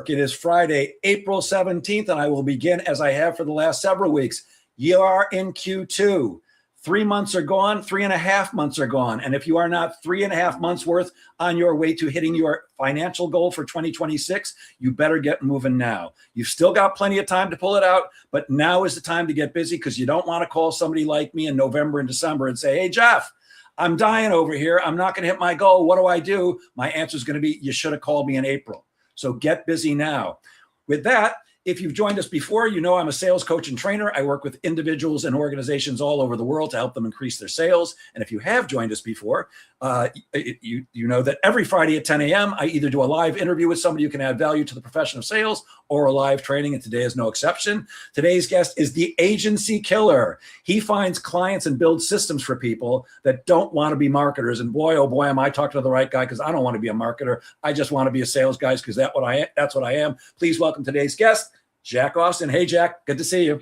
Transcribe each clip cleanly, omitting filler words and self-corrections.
Network. It is Friday, April 17th, and I will begin as I have for the last several weeks. You are in Q2. 3 months are gone, 3.5 months are gone. And if you are not 3.5 months worth on your way to hitting your financial goal for 2026, you better get moving now. You've still got plenty of time to pull it out, but now is the time to get busy, because you don't want to call somebody like me in November and December and say, hey, Jeff, I'm dying over here. I'm not going to hit my goal. What do I do? My answer is going to be, you should have called me in April. So get busy now. With that, if you've joined us before, you know I'm a sales coach and trainer. I work with individuals and organizations all over the world to help them increase their sales. And if you have joined us before, you know that every Friday at 10 a.m., I either do a live interview with somebody who can add value to the profession of sales, or a live training, and today is no exception. Today's guest is the agency killer. He finds clients and builds systems for people that don't want to be marketers. And boy, oh boy, am I talking to the right guy, because I don't want to be a marketer. I just want to be a sales guy, because that's what I am. Please welcome today's guest, Jack Austin. Hey, Jack, good to see you.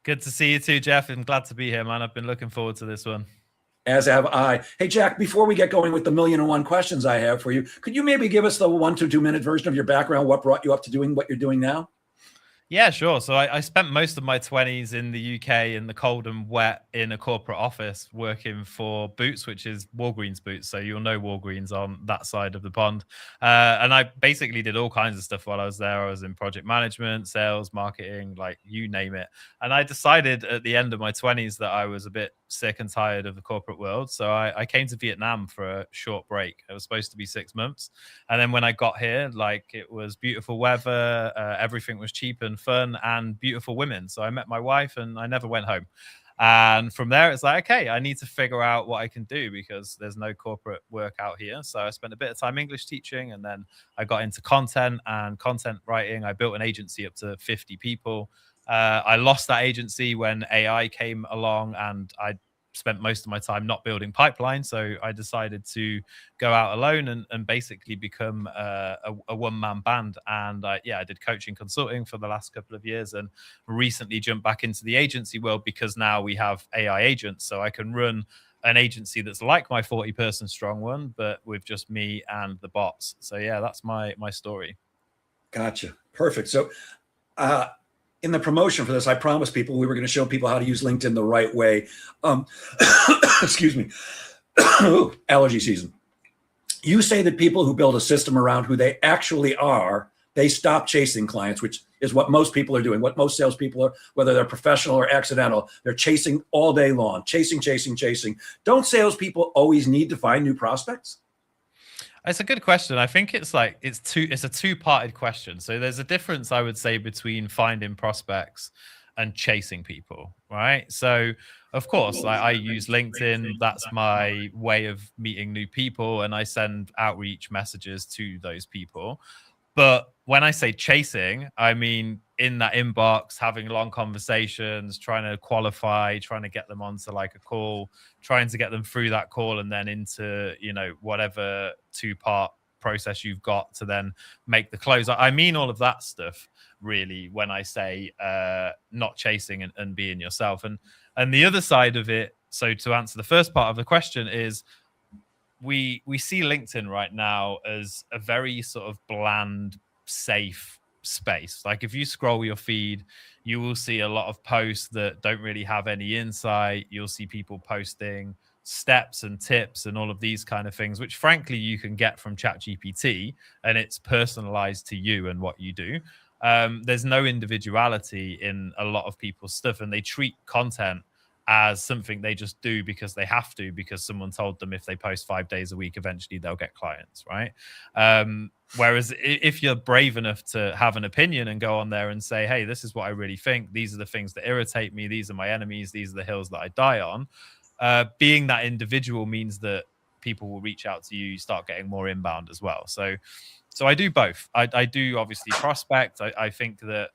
Good to see you too, Jeff. I'm glad to be here, man. I've been looking forward to this one. As have I. Hey, Jack, before we get going with the 1,000,001 questions I have for you, could you maybe give us the 1 to 2 minute version of your background? What brought you up to doing what you're doing now? Yeah, sure. So I spent most of my 20s in the UK in the cold and wet in a corporate office working for Boots, which is Walgreens Boots. So you'll know Walgreens on that side of the pond. And I basically did all kinds of stuff while I was there. I was in project management, sales, marketing, like you name it. And I decided at the end of my 20s that I was a bit sick and tired of the corporate world. So I came to Vietnam for a short break. It was supposed to be 6 months. And then when I got here, like, it was beautiful weather, everything was cheap and fun, and beautiful women. So I met my wife and I never went home. And from there, it's like, okay, I need to figure out what I can do, because there's no corporate work out here. So I spent a bit of time English teaching, and then I got into content and content writing. I built an agency up to 50 people. I lost that agency when AI came along, and I spent most of my time not building pipeline. So I decided to go out alone and basically become a one-man band. And I did coaching consulting for the last couple of years, and recently jumped back into the agency world, because now we have AI agents. So I can run an agency that's like my 40-person strong one, but with just me and the bots. So yeah, that's my story. Gotcha. Perfect. So in the promotion for this, I promised people we were going to show people how to use LinkedIn the right way. Excuse me. Allergy season. You say that people who build a system around who they actually are, they stop chasing clients, which is what most people are doing, what most salespeople are, whether they're professional or accidental. They're chasing all day long, chasing. Don't salespeople always need to find new prospects? It's a good question. I think it's a two-parted question. So there's a difference, I would say, between finding prospects and chasing people, right? So of course, I use LinkedIn. That's my way of meeting new people, and I send outreach messages to those people. But when I say chasing, I mean in that inbox, having long conversations, trying to qualify, trying to get them onto like a call, trying to get them through that call and then into, whatever two-part process you've got to then make the close. I mean all of that stuff, really, when I say not chasing and being yourself. And the other side of it, so to answer the first part of the question, is we see LinkedIn right now as a very sort of bland, safe space. Like if you scroll your feed, you will see a lot of posts that don't really have any insight. You'll see people posting steps and tips and all of these kind of things, which frankly you can get from ChatGPT, and it's personalized to you and what you do. There's no individuality in a lot of people's stuff, and they treat content as something they just do because they have to, because someone told them if they post 5 days a week, eventually they'll get clients, right? Whereas if you're brave enough to have an opinion and go on there and say, hey, this is what I really think, these are the things that irritate me, these are my enemies, these are the hills that I die on, being that individual means that people will reach out to you, start getting more inbound as well. So I do both. I do obviously prospect. I think that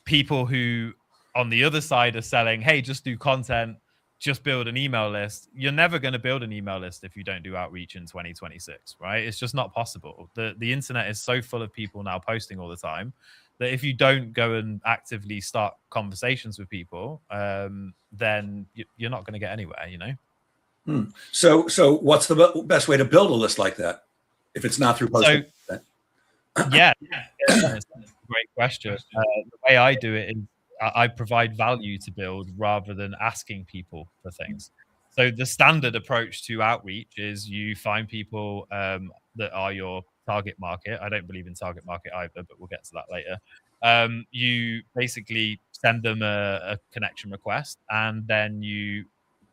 people who on the other side are selling, hey, just do content, just build an email list. You're never going to build an email list if you don't do outreach in 2026, right? It's just not possible. The internet is so full of people now posting all the time that if you don't go and actively start conversations with people, then you're not going to get anywhere, So what's the best way to build a list like that if it's not through posting? Yeah. question. The way I do it is I provide value to build rather than asking people for things. So the standard approach to outreach is you find people that are your target market. I don't believe in target market either, but we'll get to that later. You basically send them a connection request, and then you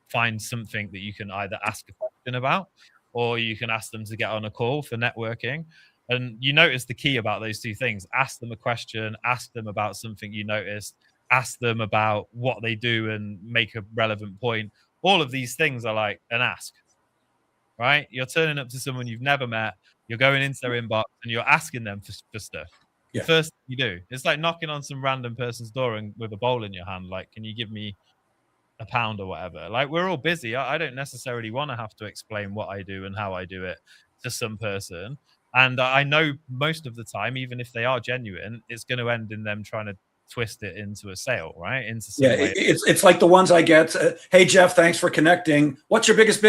find something that you can either ask a question about, or you can ask them to get on a call for networking. And you notice the key about those two things: ask them a question, ask them about something you noticed, ask them about what they do and make a relevant point. All of these things are like an ask, right? You're turning up to someone you've never met, you're going into their inbox and you're asking them for stuff. Yeah. The first thing you do, it's like knocking on some random person's door and with a bowl in your hand, like, can you give me £1 or whatever? Like, we're all busy. I don't necessarily want to have to explain what I do and how I do it to some person. And I know most of the time, even if they are genuine, it's going to end in them trying to twist it into a sale, right? Into some way. It's like the ones I get. Hey Jeff, thanks for connecting. What's your biggest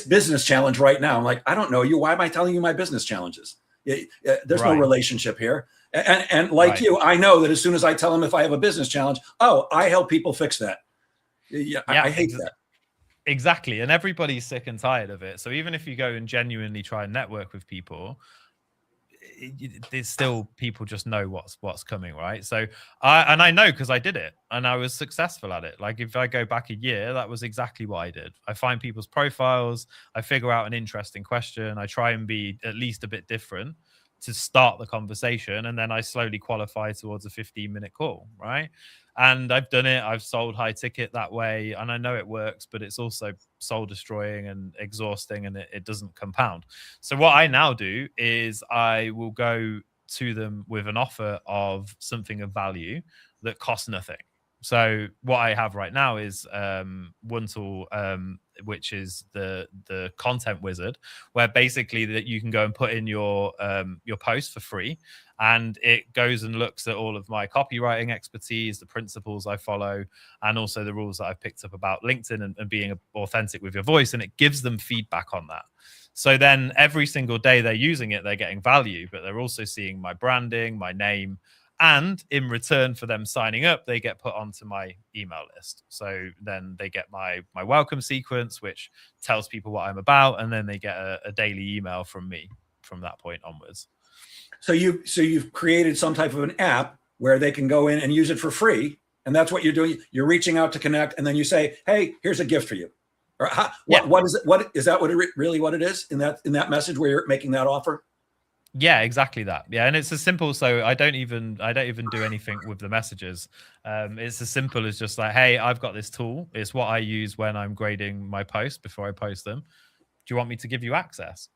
business challenge right now? I'm like, I don't know you. Why am I telling you my business challenges? There's no relationship here. And like you, I know that as soon as I tell them if I have a business challenge, oh, I help people fix that. I hate that. Exactly. And everybody's sick and tired of it. So even if you go and genuinely try and network with people, there's still people just know what's coming, right? So I know because I did it and I was successful at it. Like if I go back a year, that was exactly what I did. I find people's profiles, I figure out an interesting question, I try and be at least a bit different to start the conversation, and then I slowly qualify towards a 15-minute call, right? And I've done it. I've sold high ticket that way, and I know it works, but it's also soul destroying and exhausting, and it doesn't compound. So what I now do is I will go to them with an offer of something of value that costs nothing. So what I have right now is one tool, which is the content wizard, where basically that you can go and put in your post for free, and it goes and looks at all of my copywriting expertise, the principles I follow, and also the rules that I've picked up about LinkedIn and being authentic with your voice, and it gives them feedback on that. So then every single day they're using it, they're getting value, but they're also seeing my branding, my name. And in return for them signing up, they get put onto my email list. So then they get my welcome sequence, which tells people what I'm about. And then they get a daily email from me from that point onwards. So you've created some type of an app where they can go in and use it for free. And that's what you're doing. You're reaching out to connect. And then you say, hey, here's a gift for you. Or what is it? What is that? What it is in that message where you're making that offer? Yeah, exactly that. Yeah, and it's as simple. So I don't even do anything with the messages. It's as simple as just like, hey, I've got this tool. It's what I use when I'm grading my posts before I post them. Do you want me to give you access?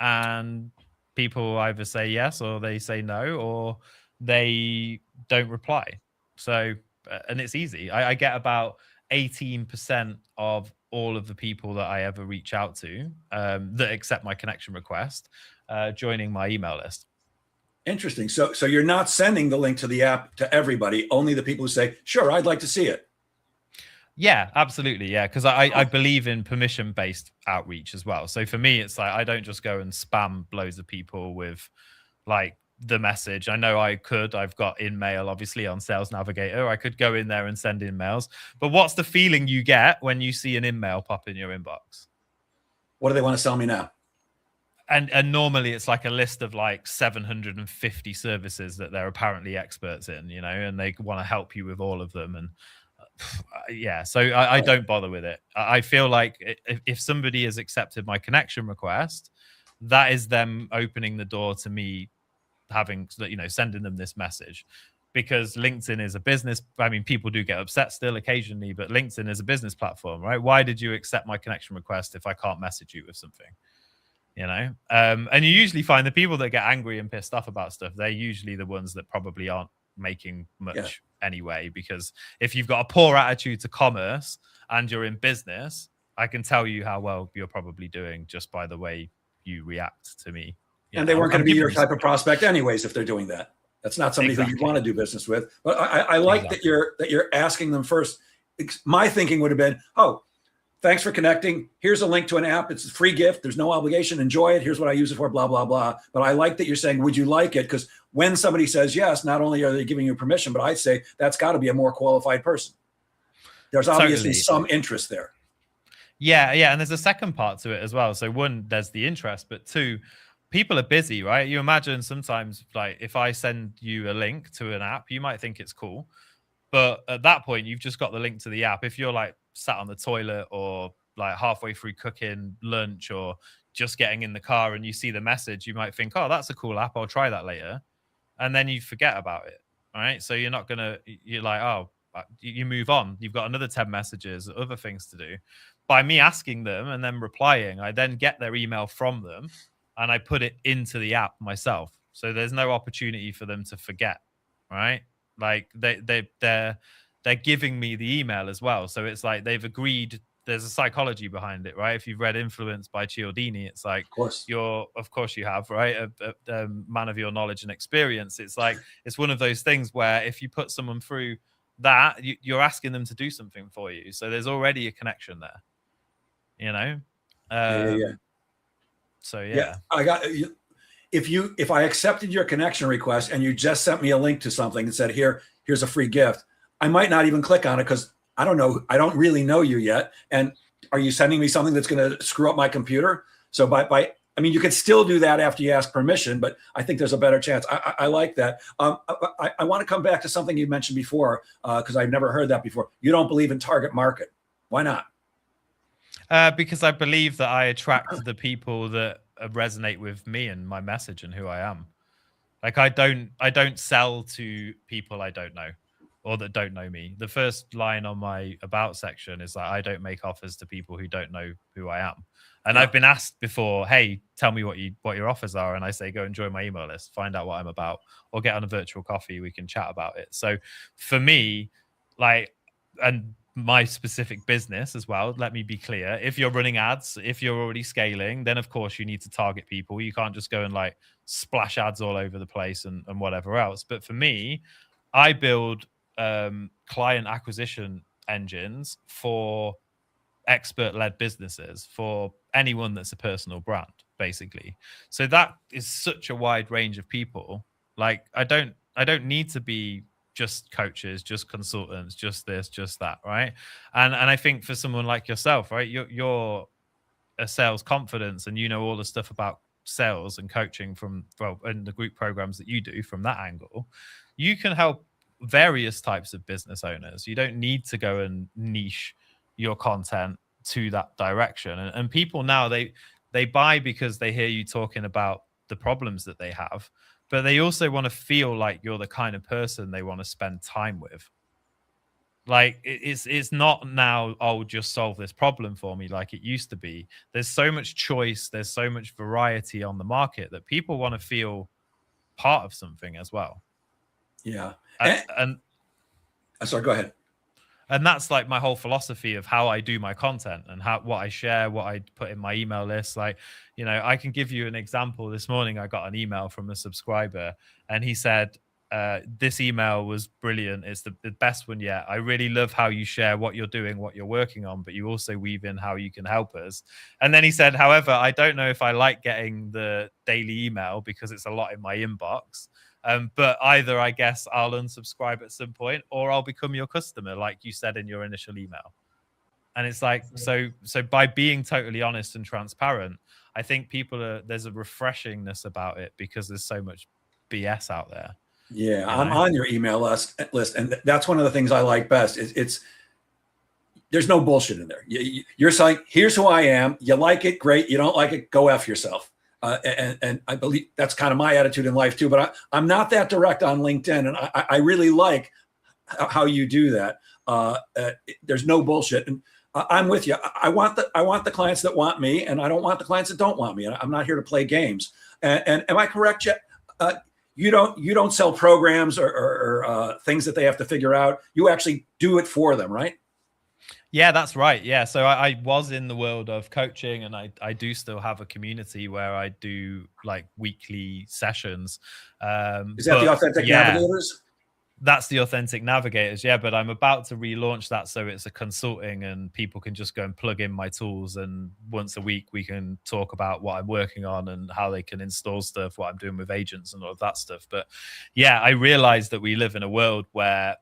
And people either say yes, or they say no, or they don't reply. So, and it's easy. I get about 18% of all of the people that I ever reach out to that accept my connection request joining my email list. Interesting. So you're not sending the link to the app to everybody, only the people who say, sure, I'd like to see it. Yeah, absolutely. Yeah, because I believe in permission-based outreach as well. So for me, it's like I don't just go and spam loads of people with like the message. I know I've got InMail, obviously, on Sales Navigator. I could go in there and send InMails. But what's the feeling you get when you see an InMail pop in your inbox? What do they want to sell me now? And normally it's like a list of like 750 services that they're apparently experts in, you know, and they want to help you with all of them. And yeah, so I don't bother with it. I feel like if somebody has accepted my connection request, that is them opening the door to me having, you know, sending them this message. Because LinkedIn is a business. I mean, people do get upset still occasionally, but LinkedIn is a business platform, right? Why did you accept my connection request if I can't message you with something? You know, and you usually find the people that get angry and pissed off about stuff, they're usually the ones that probably aren't making much anyway. Because if you've got a poor attitude to commerce and you're in business, I can tell you how well you're probably doing just by the way you react to me. And they weren't going to be your type of prospect anyways if they're doing that. That's not somebody who you want to do business with. But I like that you're asking them first. My thinking would have been, oh, thanks for connecting. Here's a link to an app. It's a free gift. There's no obligation. Enjoy it. Here's what I use it for, blah, blah, blah. But I like that you're saying, would you like it? Because when somebody says yes, not only are they giving you permission, but I say that's got to be a more qualified person. There's obviously some interest there. Yeah. And there's a second part to it as well. So one, there's the interest, but two, people are busy, right? You imagine sometimes, like, if I send you a link to an app, you might think it's cool. But at that point, you've just got the link to the app. If you're like sat on the toilet or like halfway through cooking lunch or just getting in the car and you see the message, you might think, oh, that's a cool app. I'll try that later. And then you forget about it. All right. So you're like, oh, you move on. You've got another 10 messages, other things to do. By me asking them and then replying, I then get their email from them and I put it into the app myself. So there's no opportunity for them to forget. Right. Like they're giving me the email as well. So it's like they've agreed. There's a psychology behind it, right? If you've read Influence by Cialdini, it's like, of course you have, right? A man of your knowledge and experience. It's like, it's one of those things where if you put someone through that, you're asking them to do something for you. So there's already a connection there, you know? So yeah. I got you. If I accepted your connection request and you just sent me a link to something and said, here's a free gift, I might not even click on it because I don't know. I don't really know you yet. And are you sending me something that's going to screw up my computer? So I mean, you could still do that after you ask permission, but I think there's a better chance. I like that. I want to come back to something you mentioned before because I've never heard that before. You don't believe in target market. Why not? Because I believe that I attract the people that resonate with me and my message and who I am. Like I don't sell to people I don't know or that don't know me. The first line on my about section is like, I don't make offers to people who don't know who I am. And I've been asked before, hey, tell me what your offers are. And I say, go enjoy my email list, find out what I'm about, or get on a virtual coffee. We can chat about it. So for me, like, and my specific business as well, let me be clear. If you're running ads, if you're already scaling, then of course you need to target people. You can't just go and like splash ads all over the place and whatever else. But for me, I build client acquisition engines for expert-led businesses, for anyone that's a personal brand, basically. So that is such a wide range of people. Like I don't need to be just coaches, just consultants, just this, just that, right? And I think for someone like yourself, right, you're a sales confidence and you know all the stuff about sales and coaching and the group programs that you do from that angle. You can help various types of business owners. You don't need to go and niche your content to that direction. And people now, they buy because they hear you talking about the problems that they have, but they also want to feel like you're the kind of person they want to spend time with. Like it's not now, oh, just solve this problem for me like it used to be. There's so much choice, there's so much variety on the market that people want to feel part of something as well. Yeah. And sorry, go ahead. And that's like my whole philosophy of how I do my content and what I share, what I put in my email list. Like, you know, I can give you an example. This morning, I got an email from a subscriber and he said, this email was brilliant. It's the best one yet. I really love how you share what you're doing, what you're working on, but you also weave in how you can help us. And then he said, however, I don't know if I like getting the daily email because it's a lot in my inbox. But either I guess I'll unsubscribe at some point or I'll become your customer, like you said in your initial email. And it's like, so by being totally honest and transparent, I think there's a refreshingness about it because there's so much BS out there. Yeah, you know? I'm on your email list, and that's one of the things I like best. There's no bullshit in there. You're saying, here's who I am. You like it, great. You don't like it, go F yourself. And I believe that's kind of my attitude in life too. But I'm not that direct on LinkedIn, and I really like how you do that. There's no bullshit, and I'm with you. I want the clients that want me, and I don't want the clients that don't want me. And I'm not here to play games. And am I correct, Jeff? You don't sell programs or things that they have to figure out. You actually do it for them, right? Yeah, that's right. Yeah. So I was in the world of coaching, and I do still have a community where I do like weekly sessions. Is that the Authentic Navigators? That's the Authentic Navigators, yeah, but I'm about to relaunch that so it's a consulting and people can just go and plug in my tools, and once a week we can talk about what I'm working on and how they can install stuff, what I'm doing with agents and all of that stuff. But yeah, I realize that we live in a world where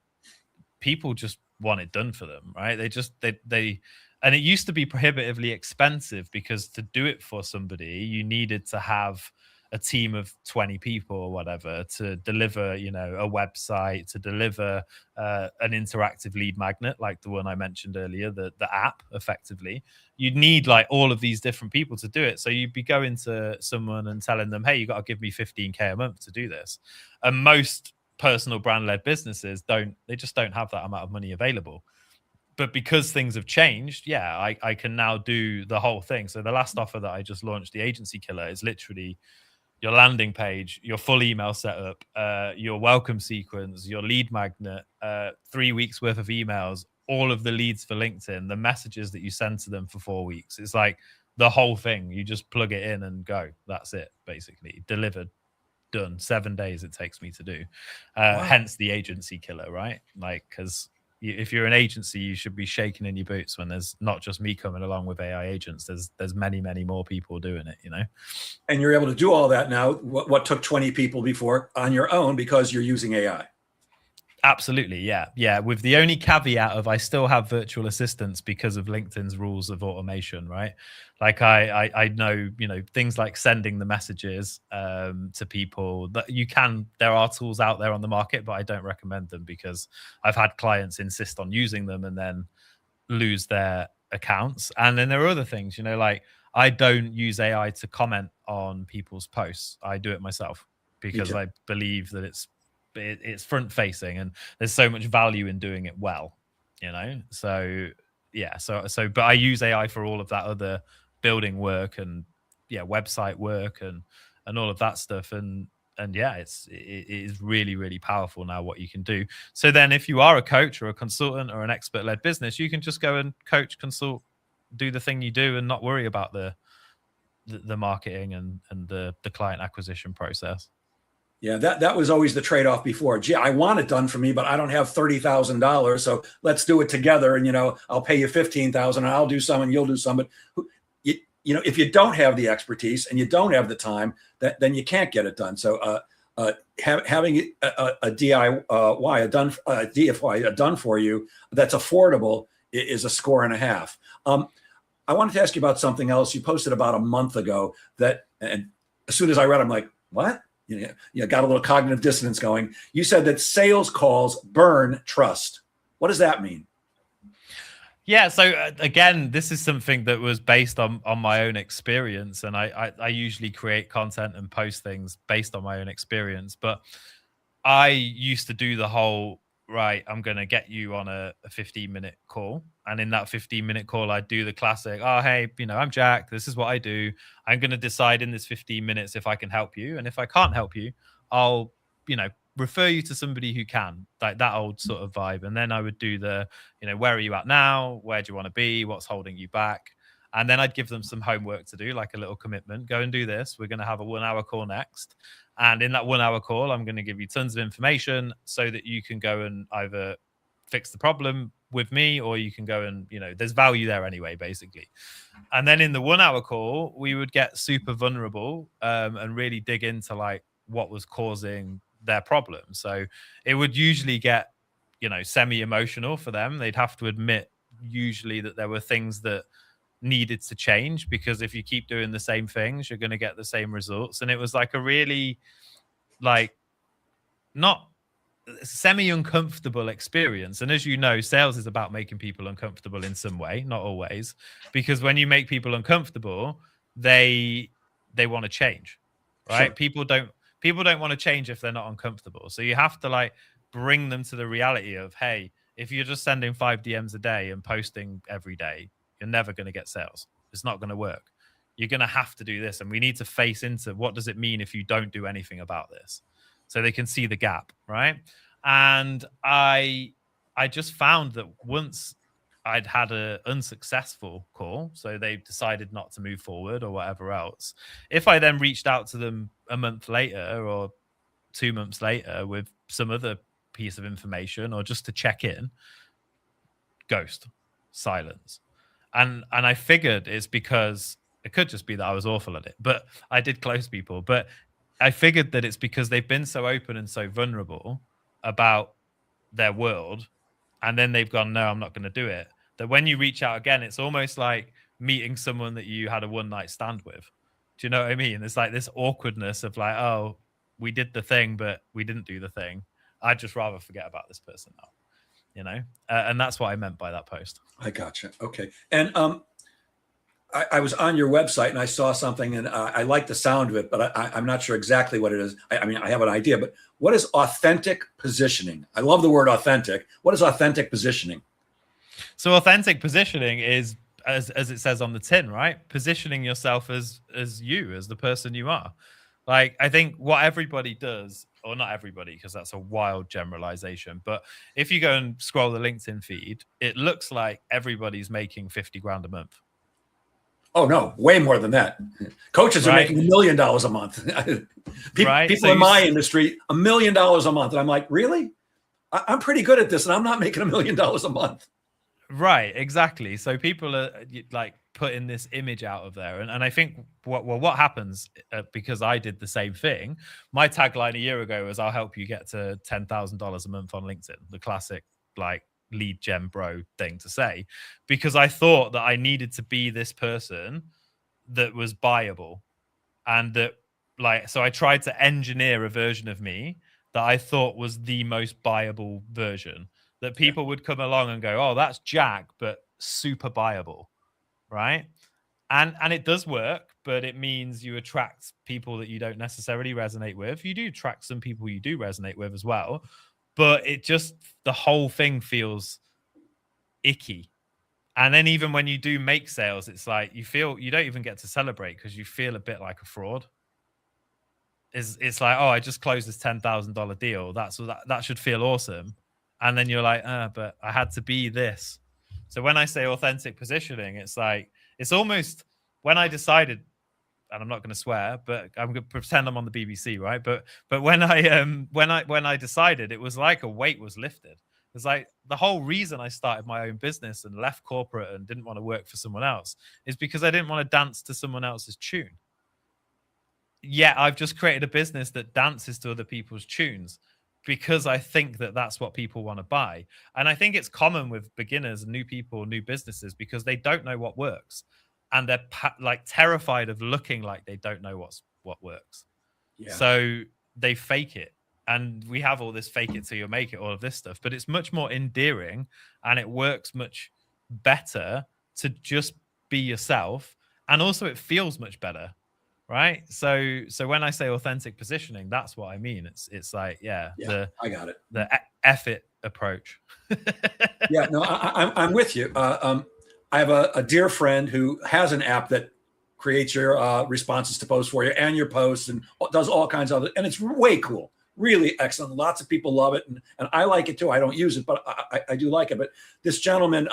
people just want it done for them, right? They and it used to be prohibitively expensive because to do it for somebody, you needed to have a team of 20 people or whatever to deliver, you know, a website, to deliver an interactive lead magnet like the one I mentioned earlier, the app. Effectively, you'd need like all of these different people to do it. So you'd be going to someone and telling them, hey, you got to give me 15K a month to do this. And most personal brand-led businesses just don't have that amount of money available. But because things have changed, yeah, I can now do the whole thing. So the last offer that I just launched, the Agency Killer, is literally your landing page, your full email setup, your welcome sequence, your lead magnet, 3 weeks worth of emails, all of the leads for LinkedIn, the messages that you send to them for 4 weeks. It's like the whole thing. You just plug it in and go. That's it, basically. Delivered, done. 7 days it takes me to do. Wow. Hence the Agency Killer, right? Like, because if you're an agency, you should be shaking in your boots when there's not just me coming along with AI agents. There's many more people doing it, you know. And you're able to do all that now. What took 20 people before on your own because you're using AI. Absolutely, yeah. With the only caveat of I still have virtual assistants because of LinkedIn's rules of automation, right? Like I know, you know, things like sending the messages to people that you can. There are tools out there on the market, but I don't recommend them because I've had clients insist on using them and then lose their accounts. And then there are other things, you know, like I don't use AI to comment on people's posts. I do it myself because I believe that it's front facing and there's so much value in doing it well, you know. So yeah, so but I use AI for all of that other building work and website work and all of that stuff, and yeah, it is really powerful now what you can do. So then if you are a coach or a consultant or an expert led business, you can just go and coach, consult, do the thing you do and not worry about the marketing and the client acquisition process. Yeah, that was always the trade-off before. Gee, I want it done for me, but I don't have $30,000. So let's do it together. And, you know, I'll pay you $15,000 and I'll do some and you'll do some. But, you know, if you don't have the expertise and you don't have the time, then you can't get it done. So having a DIY, a DFY done for you that's affordable is a score and a half. I wanted to ask you about something else. You posted about a month ago that, and as soon as I read it, I'm like, what? You know, got a little cognitive dissonance going. You said that sales calls burn trust. What does that mean? Yeah, so again, this is something that was based on my own experience, and I usually create content and post things based on my own experience. But I used to do the whole, right, I'm going to get you on a 15-minute call. And in that 15-minute call, I'd do the classic, oh, hey, you know, I'm Jack. This is what I do. I'm going to decide in this 15 minutes if I can help you. And if I can't help you, I'll, you know, refer you to somebody who can, like that old sort of vibe. And then I would do the, you know, where are you at now? Where do you want to be? What's holding you back? And then I'd give them some homework to do, like a little commitment. Go and do this. We're going to have a 1-hour call next. And in that 1-hour call, I'm going to give you tons of information so that you can go and either fix the problem with me, or you can go and, you know, there's value there anyway, basically. And then in the 1-hour call, we would get super vulnerable and really dig into like what was causing their problem. So it would usually get, you know, semi-emotional for them. They'd have to admit usually that there were things that needed to change, because if you keep doing the same things, you're going to get the same results. And it was like a really like not semi-uncomfortable experience. And as you know, sales is about making people uncomfortable in some way, not always, because when you make people uncomfortable, they want to change, right? Sure. People don't want to change if they're not uncomfortable. So you have to like bring them to the reality of, hey, if you're just sending 5 DMs a day and posting every day, you're never going to get sales. It's not going to work. You're going to have to do this. And we need to face into what does it mean if you don't do anything about this, so they can see the gap, right? And I just found that once I'd had an unsuccessful call, so they decided not to move forward or whatever else, if I then reached out to them a month later or 2 months later with some other piece of information or just to check in, ghost, silence. And I figured it's because it could just be that I was awful at it, but I did close people. But I figured that it's because they've been so open and so vulnerable about their world, and then they've gone, no, I'm not going to do it. That when you reach out again, it's almost like meeting someone that you had a one night stand with. Do you know what I mean? It's like this awkwardness of like, oh, we did the thing, but we didn't do the thing. I'd just rather forget about this person now, you know? And that's what I meant by that post. I gotcha. Okay. And I was on your website and I saw something, and I like the sound of it, but I'm not sure exactly what it is. I mean, I have an idea, but what is authentic positioning? I love the word authentic. What is authentic positioning? So authentic positioning is, as it says on the tin, right? Positioning yourself as you, as the person you are. Like, I think what everybody does, or not everybody, because that's a wild generalization, but if you go and scroll the LinkedIn feed, it looks like everybody's making 50 grand a month. Oh no, way more than that. Coaches are making $1 million a month. People in my industry, $1 million a month. And I'm like, really? I'm pretty good at this, and I'm not making $1 million a month. Right, exactly. So people are like putting this image out of there, and I think what happens, because I did the same thing. My tagline a year ago was, "I'll help you get to $10,000 a month on LinkedIn." The classic like lead gen bro thing to say, because I thought that I needed to be this person that was buyable, and that like, so I tried to engineer a version of me that I thought was the most buyable version, that people would come along and go, oh, that's Jack, but super buyable, right? And it does work, but it means you attract people that you don't necessarily resonate with. You do attract some people you do resonate with as well, but it just, the whole thing feels icky. And then even when you do make sales, it's like you feel, you don't even get to celebrate because you feel a bit like a fraud. It's like, oh, I just closed this $10,000 deal. That should feel awesome. And then you're like, but I had to be this. So when I say authentic positioning, it's like, it's almost when I decided, and I'm not going to swear, but I'm going to pretend I'm on the BBC, right? But when I decided, it was like a weight was lifted. It's like the whole reason I started my own business and left corporate and didn't want to work for someone else is because I didn't want to dance to someone else's tune. Yeah, I've just created a business that dances to other people's tunes, because I think that that's what people want to buy. And I think it's common with beginners, new people, new businesses, because they don't know what works. And they're like terrified of looking like they don't know what works. Yeah. So they fake it. And we have all this fake it till you make it, all of this stuff. But it's much more endearing, and it works much better to just be yourself. And also it feels much better. Right. So when I say authentic positioning, that's what I mean. It's like, I got it. The F it approach. Yeah, no, I'm with you. I have a dear friend who has an app that creates your responses to posts for you and your posts, and does all kinds of it. And it's way cool. Really excellent. Lots of people love it. And I like it too. I don't use it, but I do like it. But this gentleman,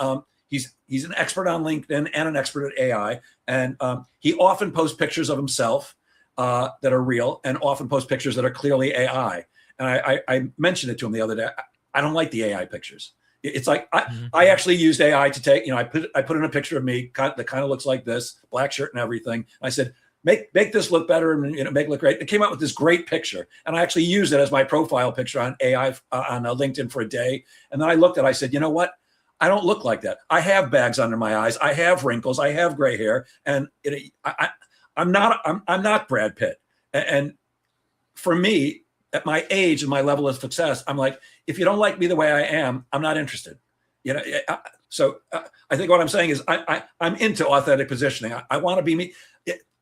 he's an expert on LinkedIn and an expert at AI. And he often posts pictures of himself that are real, and often posts pictures that are clearly AI. And I mentioned it to him the other day. I don't like the AI pictures. It's like, I actually used AI to take, I put in a picture of me that kind of looks like this, black shirt and everything. I said, make this look better and make it look great. It came out with this great picture, and I actually used it as my profile picture on AI on LinkedIn for a day. And then I looked at it, I said, you know what? I don't look like that. I have bags under my eyes. I have wrinkles. I have gray hair, and I'm not Brad Pitt. And for me, at my age and my level of success, I'm like, if you don't like me the way I am, I'm not interested. So I think what I'm saying is I'm into authentic positioning. I want to be me.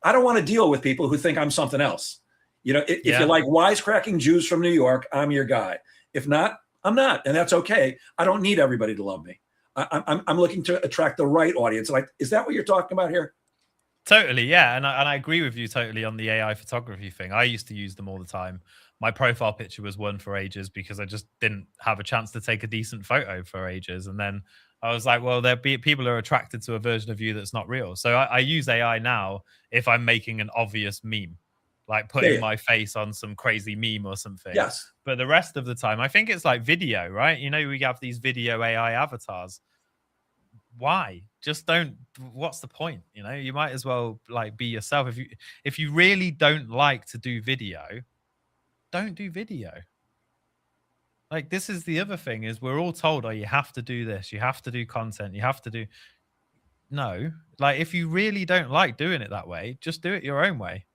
I don't want to deal with people who think I'm something else. If you like wisecracking Jews from New York, I'm your guy. If not, I'm not, and that's okay. I don't need everybody to love me. I'm looking to attract the right audience. Like, is that what you're talking about here? Totally, yeah. And I agree with you totally on the AI photography thing. I used to use them all the time. My profile picture was one for ages because I just didn't have a chance to take a decent photo for ages. And then I was like, well, people are attracted to a version of you that's not real. So I use AI now if I'm making an obvious meme. like Yeah, putting yeah. my face on some crazy meme or something. Yes. But the rest of the time, I think it's like video, right? You know, we have these video AI avatars. Why? Just don't. What's the point? You know, you might as well like be yourself. If you really don't like to do video, don't do video. Like, this is the other thing, is we're all told, oh, you have to do this, you have to do content, you have to do. No, like, if you really don't like doing it that way, just do it your own way.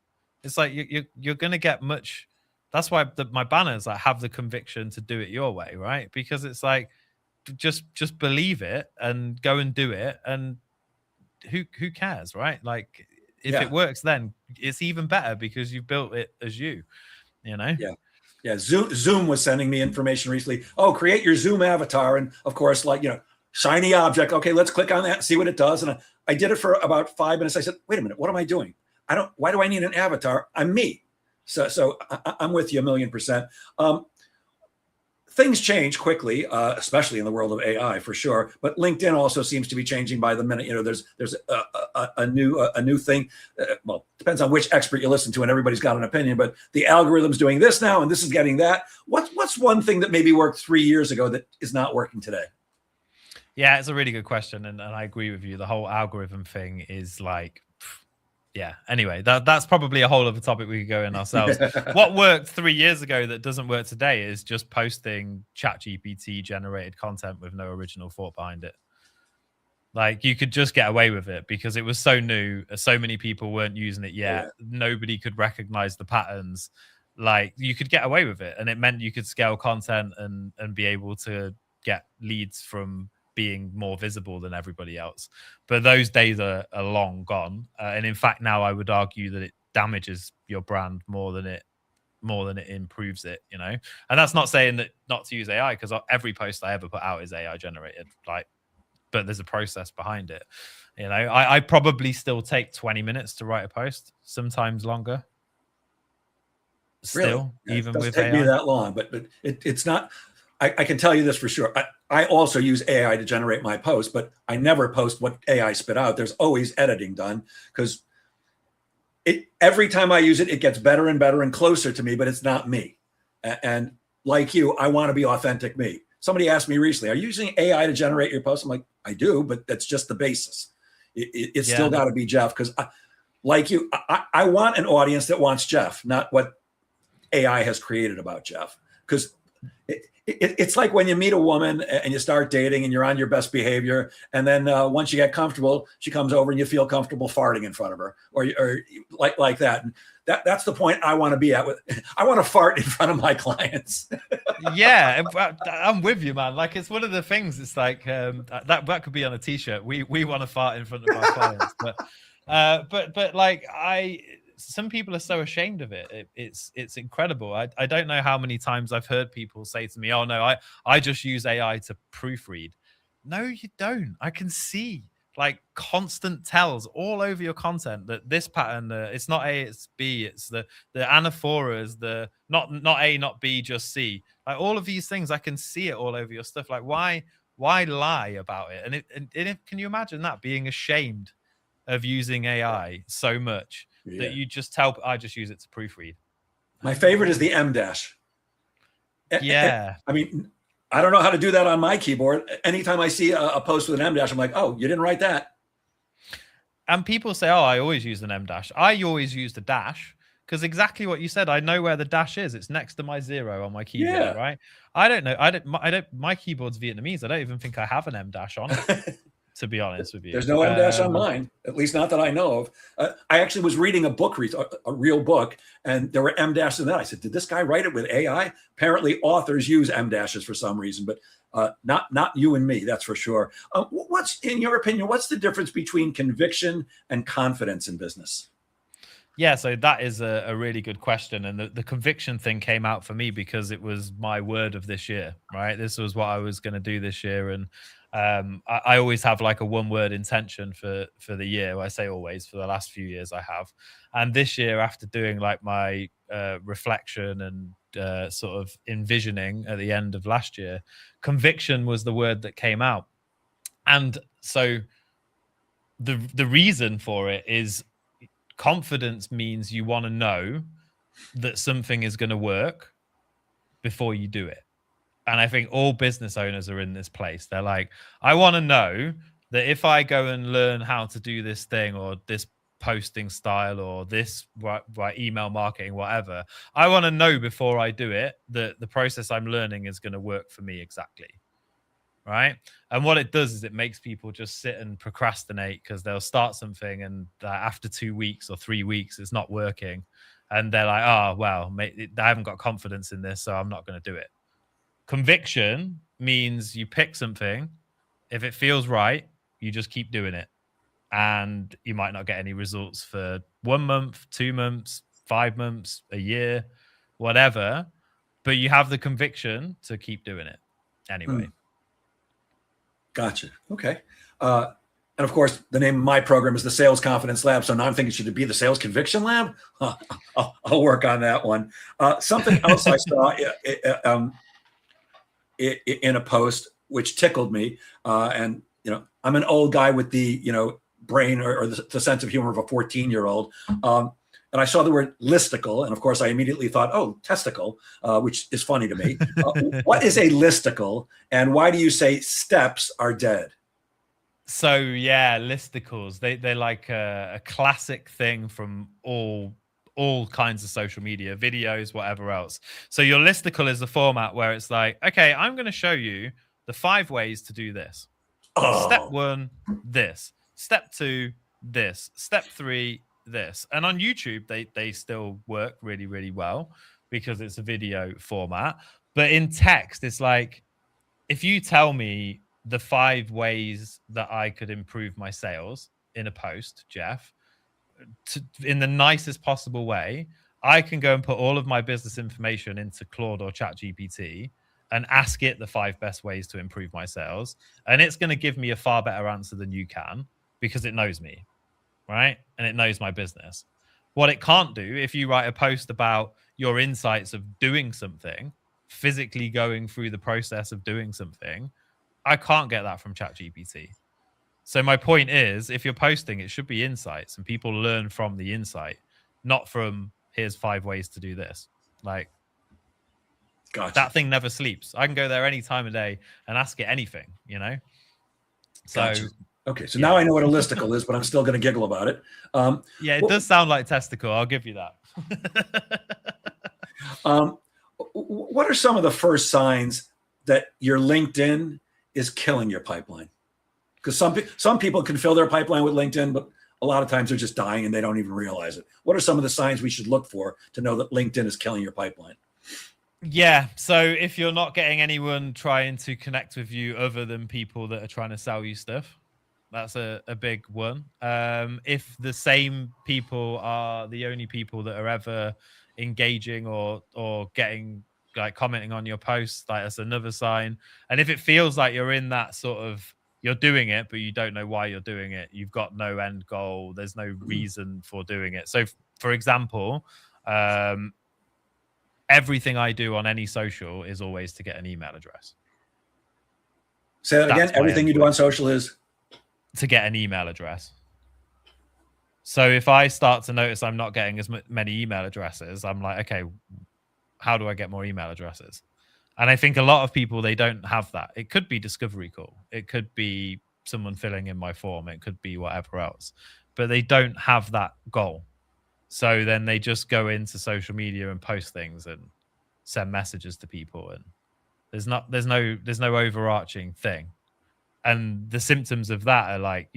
It's like you're gonna get much. That's why my banners like have the conviction to do it your way, right? Because it's like, just believe it and go and do it, and who cares, right? Like, if it works, then it's even better because you've built it as you know. Yeah, Zoom was sending me information recently. Oh, create your Zoom avatar, and of course, like, shiny object. Okay, let's click on that and see what it does. And I did it for about 5 minutes. I said, wait a minute, what am I doing? Why do I need an avatar? I'm me. So I'm with you 1,000,000%. Things change quickly, especially in the world of AI, for sure. But LinkedIn also seems to be changing by the minute. There's a new thing. Well, depends on which expert you listen to, and everybody's got an opinion. But the algorithm's doing this now, and this is getting that. What's one thing that maybe worked 3 years ago that is not working today? Yeah, it's a really good question, and I agree with you. The whole algorithm thing is like, yeah. Anyway, that's probably a whole other topic we could go in ourselves. What worked 3 years ago that doesn't work today is just posting ChatGPT generated content with no original thought behind it. Like, you could just get away with it because it was so new. So many people weren't using it yet. Yeah. Nobody could recognize the patterns. Like, you could get away with it, and it meant you could scale content and be able to get leads from being more visible than everybody else. But those days are long gone. And in fact, now I would argue that it damages your brand more than it improves it, And that's not saying that not to use AI, because every post I ever put out is AI generated, but there's a process behind it. I probably still take 20 minutes to write a post, sometimes longer. Still, really? Even it with take AI. Me that long, but it's not. I can tell you this for sure. I also use AI to generate my posts, but I never post what AI spit out. There's always editing done, because every time I use it, it gets better and better and closer to me, but it's not me. And like you, I want to be authentic me. Somebody asked me recently, are you using AI to generate your posts? I'm like, I do, but that's just the basis. It's still got to be Jeff, because like you, I want an audience that wants Jeff, not what AI has created about Jeff. Because it's like when you meet a woman and you start dating and you're on your best behavior, and then once you get comfortable, she comes over and you feel comfortable farting in front of her, or like that. And that's the point I want to be at. I want to fart in front of my clients. Yeah, I'm with you, man. Like, it's one of the things. It's like that could be on a t-shirt. We want to fart in front of our clients, but like some people are so ashamed of it. It's incredible. I don't know how many times I've heard people say to me, oh no, I just use AI to proofread. No, you don't. I can see like constant tells all over your content that this pattern, it's not A, it's B, it's the anaphoras, the not A, not B, just C. Like, all of these things, I can see it all over your stuff. Like, why lie about it? And can you imagine that, being ashamed of using AI so much that you just tell, I just use it to proofread? My favorite is the M dash. Yeah. I mean, I don't know how to do that on my keyboard. Anytime I see a post with an M dash, I'm like, oh, you didn't write that. And people say, oh, I always use an M dash. I always use the dash, because exactly what you said, I know where the dash is. It's next to my 0 on my keyboard, right? I don't know. My keyboard's Vietnamese. I don't even think I have an M dash on it, to be honest with you. There's no M dash on mine, at least not that I know of. I actually was reading a book, a real book, and there were M dashes in that. I said, did this guy write it with AI? Apparently authors use M dashes for some reason, but not you and me, that's for sure. What's, in your opinion, what's the difference between conviction and confidence in business? Yeah, so that is a really good question. And the conviction thing came out for me because it was my word of this year, right? This was what I was going to do this year. And I always have like a one-word intention for the year. I say always, for the last few years I have. And this year, after doing like my reflection and sort of envisioning at the end of last year, conviction was the word that came out. And so the reason for it is, confidence means you want to know that something is going to work before you do it. And I think all business owners are in this place. They're like, I want to know that if I go and learn how to do this thing or this posting style or this right email marketing, whatever, I want to know before I do it that the process I'm learning is going to work for me exactly. Right. And what it does is it makes people just sit and procrastinate because they'll start something and after 2 weeks or 3 weeks, it's not working. And they're like, oh, well, mate, I haven't got confidence in this, so I'm not going to do it. Conviction means you pick something. If it feels right, you just keep doing it. And you might not get any results for 1 month, 2 months, 5 months, a year, whatever. But you have the conviction to keep doing it anyway. Gotcha. Okay. And of course, the name of my program is the Sales Confidence Lab. So now I'm thinking, should it be the Sales Conviction Lab? I'll work on that one. Something else I saw in a post which tickled me, and I'm an old guy with the brain or the sense of humor of a 14-year-old. And I saw the word listicle, and of course I immediately thought, oh, testicle, which is funny to me. What is a listicle, and why do you say steps are dead? So yeah, listicles. They're like a classic thing from all kinds of social media, videos, whatever else. So your listicle is the format where it's like, okay, I'm going to show you the 5 ways to do this. Oh. Step 1, this. Step 2, this. Step 3, this. And on YouTube, they still work really, really well because it's a video format. But in text, it's like, if you tell me the 5 ways that I could improve my sales in a post, Jeff, in the nicest possible way, I can go and put all of my business information into Claude or ChatGPT and ask it the 5 best ways to improve my sales. And it's going to give me a far better answer than you can because it knows me, right? And it knows my business. What it can't do, if you write a post about your insights of doing something, physically going through the process of doing something, I can't get that from ChatGPT. So my point is, if you're posting, it should be insights and people learn from the insight, not from here's 5 ways to do this. Like, gotcha. That thing never sleeps. I can go there any time of day and ask it anything, So, gotcha. Okay, so now I know what a listicle is, but I'm still going to giggle about it. Yeah, it does sound like testicle. I'll give you that. What are some of the first signs that your LinkedIn is killing your pipeline? Because some people can fill their pipeline with LinkedIn, but a lot of times they're just dying and they don't even realize it. What are some of the signs we should look for to know that LinkedIn is killing your pipeline? Yeah. So if you're not getting anyone trying to connect with you other than people that are trying to sell you stuff, that's a big one. If the same people are the only people that are ever engaging or getting like commenting on your posts, like that's another sign. And if it feels like you're in that sort of, you're doing it, but you don't know why you're doing it, you've got no end goal, there's no reason for doing it. So for example, everything I do on any social is always to get an email address. Say that again. Everything you do on social is to get an email address. So if I start to notice I'm not getting as many email addresses, I'm like, okay, how do I get more email addresses? And I think a lot of people, they don't have that. It could be discovery call. It could be someone filling in my form. It could be whatever else, but they don't have that goal. So then they just go into social media and post things and send messages to people. And there's no overarching thing. And the symptoms of that are like,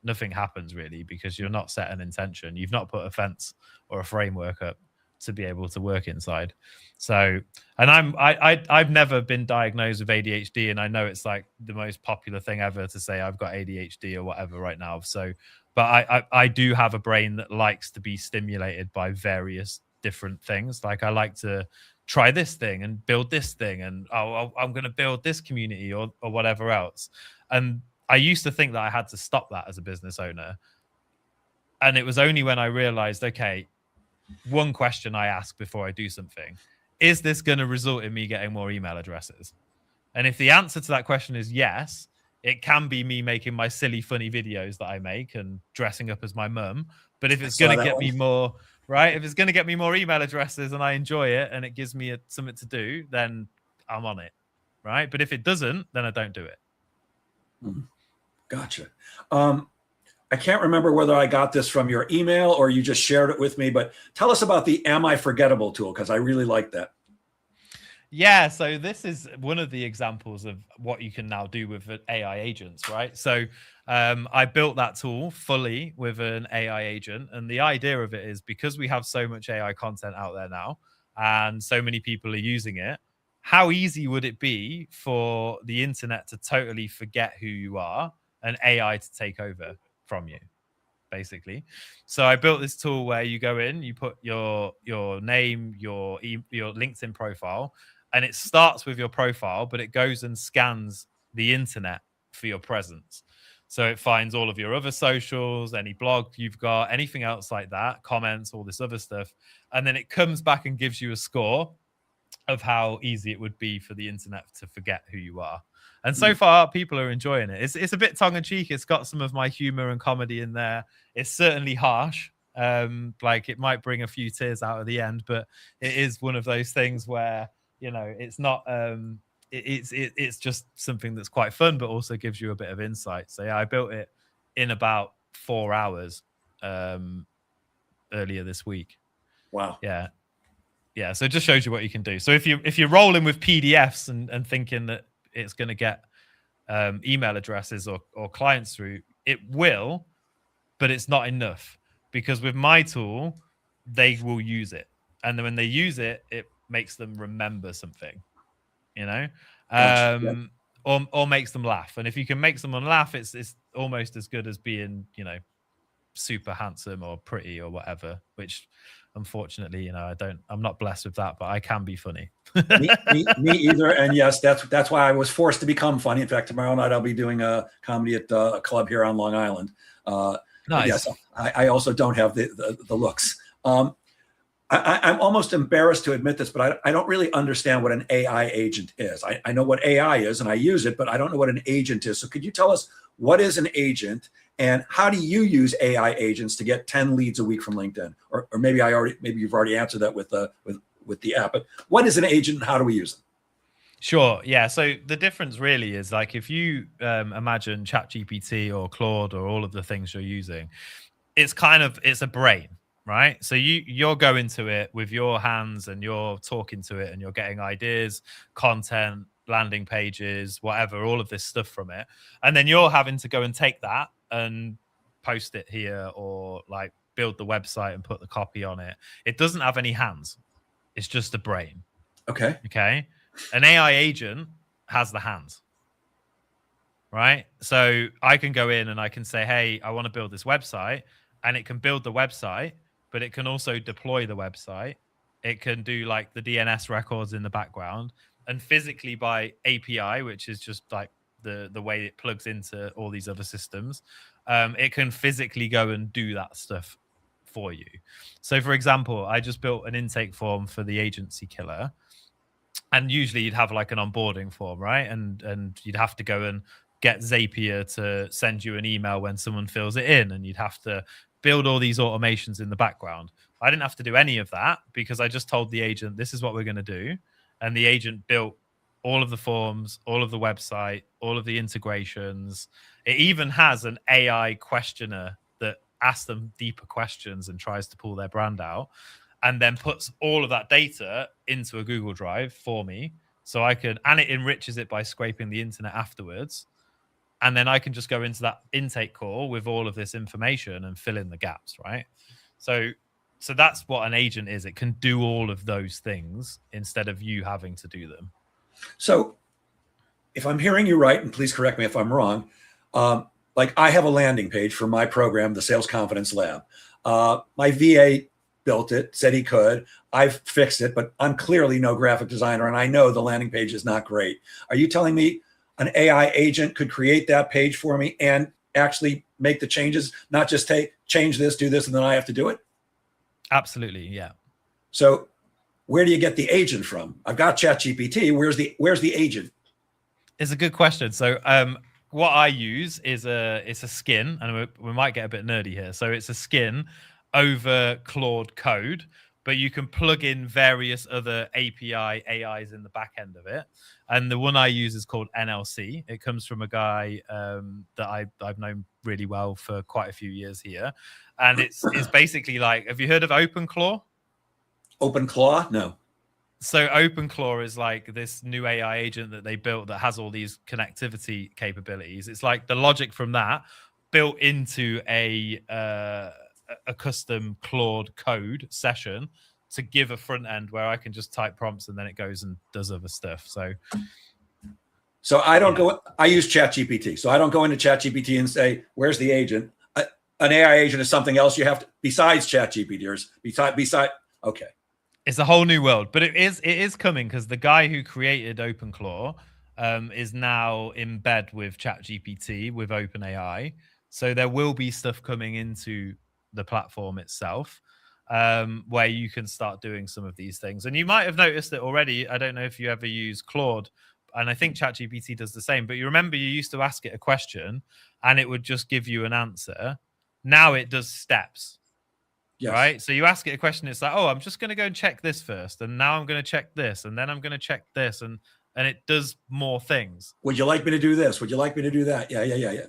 nothing happens really because you're not set an intention. You've not put a fence or a framework up to be able to work inside. So, and I've never been diagnosed with ADHD, and I know it's like the most popular thing ever to say I've got ADHD or whatever right now. So, but I do have a brain that likes to be stimulated by various different things. Like I like to try this thing and build this thing, and I'm going to build this community or whatever else. And I used to think that I had to stop that as a business owner. And it was only when I realized, okay, one question I ask before I do something, is this going to result in me getting more email addresses? And if the answer to that question is yes, it can be me making my silly, funny videos that I make and dressing up as my mum. But if it's going to get me more right? If it's going to get me more email addresses and I enjoy it and it gives me something to do, then I'm on it, right? But if it doesn't, then I don't do it. Gotcha. I can't remember whether I got this from your email or you just shared it with me, but tell us about the Am I Forgettable tool, because I really like that. Yeah, so this is one of the examples of what you can now do with AI agents, right? So I built that tool fully with an AI agent. And the idea of it is, because we have so much AI content out there now and so many people are using it, how easy would it be for the internet to totally forget who you are and AI to take over from you, basically? So I built this tool where you go in, you put your name, your LinkedIn profile, and it starts with your profile, but it goes and scans the internet for your presence. So it finds all of your other socials, any blog you've got, anything else like that, comments, all this other stuff. And then it comes back and gives you a score of how easy it would be for the internet to forget who you are. And so far, people are enjoying it. It's a bit tongue-in-cheek. It's got some of my humor and comedy in there. It's certainly harsh. Like, it might bring a few tears out at the end, but it is one of those things where, you know, it's not it's just something that's quite fun, but also gives you a bit of insight. So yeah, I built it in about 4 hours earlier this week. Wow. Yeah, so it just shows you what you can do. So if you're rolling with PDFs and thinking that it's going to get email addresses or clients through, it will, but it's not enough, because with my tool, they will use it, and then when they use it, it makes them remember something, you know, Gotcha. or makes them laugh. And if you can make someone laugh, it's almost as good as being, you know, super handsome or pretty or whatever, which unfortunately, you know, I'm not blessed with that, but I can be funny. me either. And yes, that's why I was forced to become funny. In fact, tomorrow night I'll be doing a comedy at a club here on Long Island. Nice. Yes, I also don't have the looks. I'm almost embarrassed to admit this, but I don't really understand what an AI agent is. I know what AI is and I use it, but I don't know what an agent is. So could you tell us, what is an agent, and how do you use AI agents to get 10 leads a week from LinkedIn? Or maybe you've already answered that with the app, but what is an agent and how do we use them? Sure. Yeah. So the difference really is, like, if you imagine ChatGPT or Claude or all of the things you're using, it's a brain, right? So you're going to it with your hands and you're talking to it and you're getting ideas, content, landing pages, whatever, all of this stuff from it. And then you're having to go and take that and post it here, or like build the website and put the copy on it. It doesn't have any hands. It's just a brain. Okay. An AI agent has the hands, right? So I can go in and I can say, hey, I want to build this website, and it can build the website, but it can also deploy the website. It can do like the DNS records in the background, and physically by API, which is just like the way it plugs into all these other systems, it can physically go and do that stuff for you. So for example, I just built an intake form for the Agency Killer, and usually you'd have like an onboarding form, right? And you'd have to go and get Zapier to send you an email when someone fills it in, and you'd have to build all these automations in the background. I didn't have to do any of that, because I just told the agent, this is what we're going to do. And the agent built all of the forms, all of the website, all of the integrations. It even has an AI questioner that asks them deeper questions and tries to pull their brand out, and then puts all of that data into a Google Drive for me. So I can, and it enriches it by scraping the internet afterwards. And then I can just go into that intake call with all of this information and fill in the gaps, right? So that's what an agent is. It can do all of those things instead of you having to do them. So if I'm hearing you right, and please correct me if I'm wrong, like I have a landing page for my program, the Sales Confidence Lab. My VA built it, said he could. I've fixed it, but I'm clearly no graphic designer, and I know the landing page is not great. Are you telling me an AI agent could create that page for me and actually make the changes, not just change this, do this, and then I have to do it? Absolutely, yeah. So where do you get the agent from? I've got ChatGPT. Where's the agent? It's a good question. So what I use is it's a skin, and we might get a bit nerdy here. So it's a skin over Claude Code, but you can plug in various other API AIs in the back end of it. And the one I use is called NLC. It comes from a guy that I've known really well for quite a few years here. And it's basically like, have you heard of OpenClaw? OpenClaw? No. So OpenClaw is like this new AI agent that they built that has all these connectivity capabilities. It's like the logic from that built into a custom Claude code session to give a front end where I can just type prompts and then it goes and does other stuff. So I don't go. I use ChatGPT, so I don't go into ChatGPT and say, "Where's the agent?" An AI agent is something else you have to besides ChatGPT or beside. Okay. It's a whole new world, but it is coming because the guy who created OpenClaw is now in bed with ChatGPT with OpenAI. So there will be stuff coming into the platform itself where you can start doing some of these things. And you might have noticed it already. I don't know if you ever use Claude, and I think ChatGPT does the same. But you remember you used to ask it a question and it would just give you an answer. Now it does steps. Yes. Right. So you ask it a question, it's like, oh, I'm just going to go and check this first. And now I'm going to check this. And then I'm going to check this. And it does more things. Would you like me to do this? Would you like me to do that? Yeah.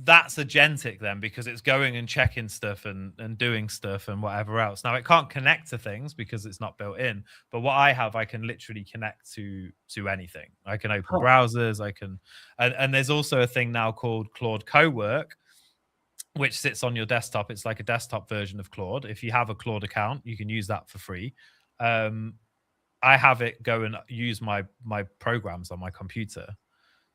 That's agentic then, because it's going and checking stuff and doing stuff and whatever else. Now it can't connect to things because it's not built in. But what I have, I can literally connect to anything. I can open browsers. I can. And there's also a thing now called Claude Cowork, which sits on your desktop. It's like a desktop version of Claude. If you have a Claude account, you can use that for free. I have it go and use my programs on my computer.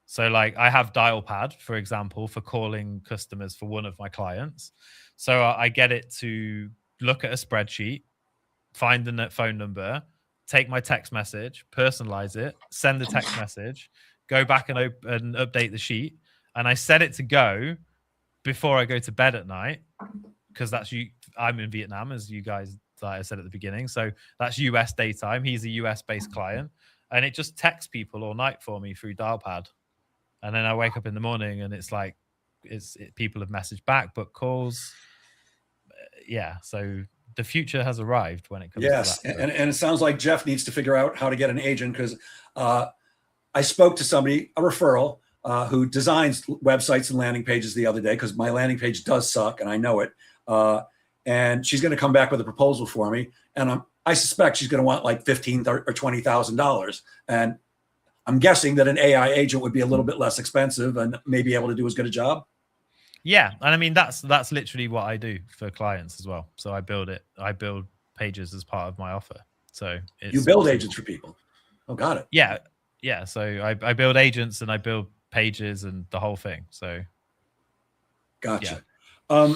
So like I have Dialpad, for example, for calling customers for one of my clients. So I get it to look at a spreadsheet, find the phone number, take my text message, personalize it, send the text message, go back and update the sheet. And I set it to go before I go to bed at night, because I'm in Vietnam, as you guys, like I said at the beginning. So that's US daytime. He's a US based client, and it just texts people all night for me through Dialpad. And then I wake up in the morning and it's like, people have messaged back, but calls. Yeah. So the future has arrived when it comes to that. And it sounds like Jeff needs to figure out how to get an agent, because I spoke to somebody, a referral, who designs websites and landing pages the other day, because my landing page does suck and I know it. And she's going to come back with a proposal for me. And I suspect she's going to want like $15,000 or $20,000. And I'm guessing that an AI agent would be a little bit less expensive and may be able to do as good a job. Yeah. And I mean, that's literally what I do for clients as well. So I build pages as part of my offer. So you build agents for people. Oh, got it. Yeah. Yeah. So I build agents and I build pages and the whole thing. So gotcha. Yeah.